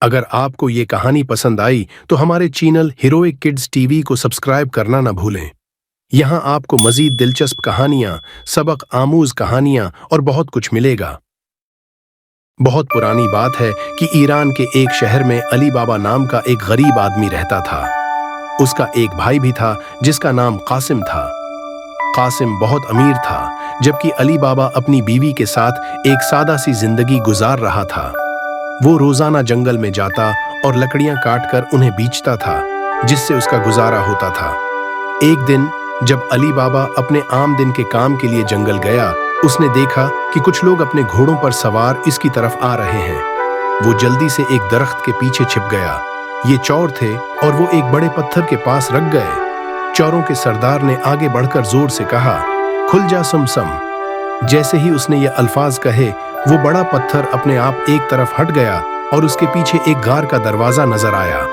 अगर आपको ये कहानी पसंद आई तो हमारे चैनल हीरोइक किड्स टीवी को सब्सक्राइब करना न भूलें। यहाँ आपको मजीद दिलचस्प कहानियाँ, सबक आमूज कहानियाँ और बहुत कुछ मिलेगा। बहुत पुरानी बात है कि ईरान के एक शहर में अली बाबा नाम का एक गरीब आदमी रहता था। उसका एक भाई भी था जिसका नाम कासिम था। कासिम बहुत अमीर था, जबकि अली बाबा अपनी बीवी के साथ एक सादा सी जिंदगी गुजार रहा था। वो रोजाना जंगल में जाता और लकड़ियां काटकर उन्हें बेचता था, जिससे उसका गुजारा होता था। एक दिन जब अली बाबा अपने आम दिन के काम के लिए जंगल गया, उसने देखा कि कुछ लोग अपने घोड़ों पर सवार इसकी तरफ आ रहे हैं। वो जल्दी से एक दरख्त के पीछे छिप गया। ये चोर थे और वो एक बड़े पत्थर के पास रख गए। चोरों के सरदार ने आगे बढ़कर जोर से कहा, खुल जा समसम। जैसे ही उसने ये अल्फाज कहे, वो बड़ा पत्थर अपने आप एक तरफ हट गया और उसके पीछे एक गार का दरवाजा नजर आया।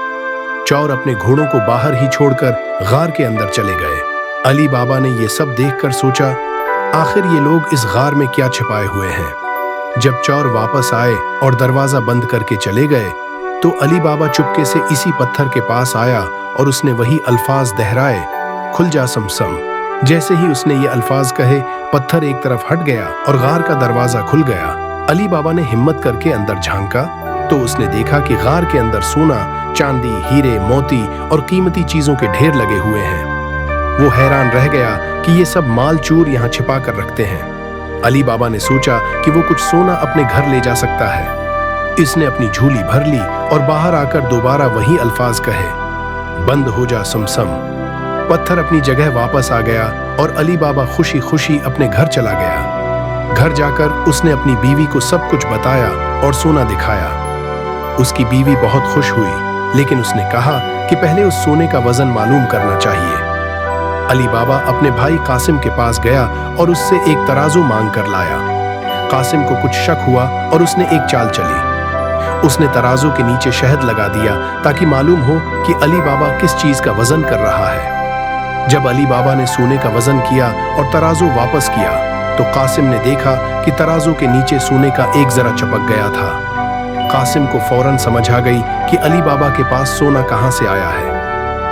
चोर अपने घोड़ों को बाहर ही छोड़कर गार के अंदर चले गए। अली बाबा ने ये सब देखकर सोचा, आखिर ये लोग इस गार में क्या छिपाए हुए हैं। जब चोर वापस आए और दरवाजा बंद करके चले गए, तो अली बाबा चुपके से इसी पत्थर के पास आया और उसने वही अल्फाज दोहराए, खुल जा समसम। जैसे ही उसने ये अल्फाज कहे, पत्थर एक तरफ हट गया और गार का दरवाजा खुल गया। अली बाबा ने हिम्मत करके अंदर झांका तो उसने देखा कि गार के अंदर सोना, चांदी, हीरे, मोती और कीमती चीजों के ढेर लगे हुए हैं। वो हैरान रह गया कि ये सब माल चोर यहाँ छिपा कर रखते हैं। अली बाबा ने सोचा कि वो कुछ सोना अपने घर ले जा सकता है। इसने अपनी झोली भर ली और बाहर आकर दोबारा वही अल्फाज कहे, बंद हो जा समसम। पत्थर अपनी जगह वापस आ गया और अली बाबा खुशी खुशी अपने घर चला गया। घर जाकर उसने अपनी बीवी को सब कुछ बताया और सोना दिखाया। उसकी बीवी बहुत खुश हुई, लेकिन उसने कहा कि पहले उस सोने का वजन मालूम करना चाहिए। अली बाबा अपने भाई कासिम के पास गया और उससे एक तराजू मांग कर लाया। कासिम को कुछ शक हुआ और उसने एक चाल चली। उसने तराजू के नीचे शहद लगा दिया ताकि मालूम हो कि अली बाबा किस चीज का वजन कर रहा है। जब अली बाबा ने सोने का वजन किया और तराजू वापस किया, तो कासिम ने देखा कि तराजू के नीचे सोने का एक जरा चपक गया था। कासिम को फौरन समझ आ गई कि अली बाबा के पास सोना कहां से आया है।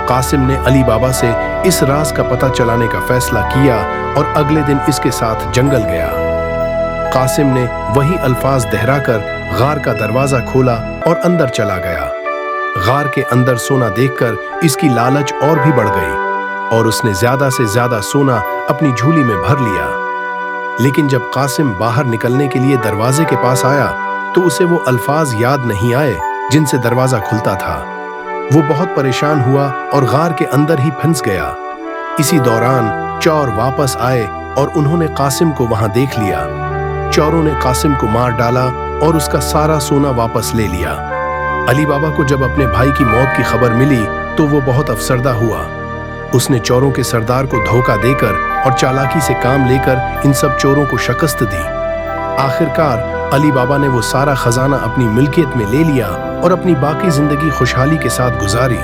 कासिम ने अली बाबा से इस राज का पता चलाने का फैसला किया और अगले दिन इसके साथ जंगल गया। कासिम ने वही अल्फाज दोहराकर गार का दरवाजा खोला और अंदर चला गया। गार के अंदर सोना देखकर इसकी लालच और भी बढ़ गई और उसने ज्यादा से ज्यादा सोना अपनी झोली में भर लिया। लेकिन जब कासिम बाहर निकलने के लिए दरवाजे के पास आया, तो उसे वो अल्फाज याद नहीं आए जिनसे दरवाजा खुलता था। वो बहुत परेशान हुआ और गार के अंदर ही फंस गया। इसी दौरान चोर वापस आए और उन्होंने कासिम को वहां देख लिया। चोरों ने कासिम को मार डाला और उसका सारा सोना वापस ले लिया। अली बाबा को जब अपने भाई की मौत की खबर मिली, तो वो बहुत अफसरदा हुआ। उसने चोरों के सरदार को धोखा देकर और चालाकी से काम लेकर इन सब चोरों को शिकस्त दी। आखिरकार अली बाबा ने वो सारा खजाना अपनी मिल्कियत में ले लिया और अपनी बाकी जिंदगी खुशहाली के साथ गुजारी।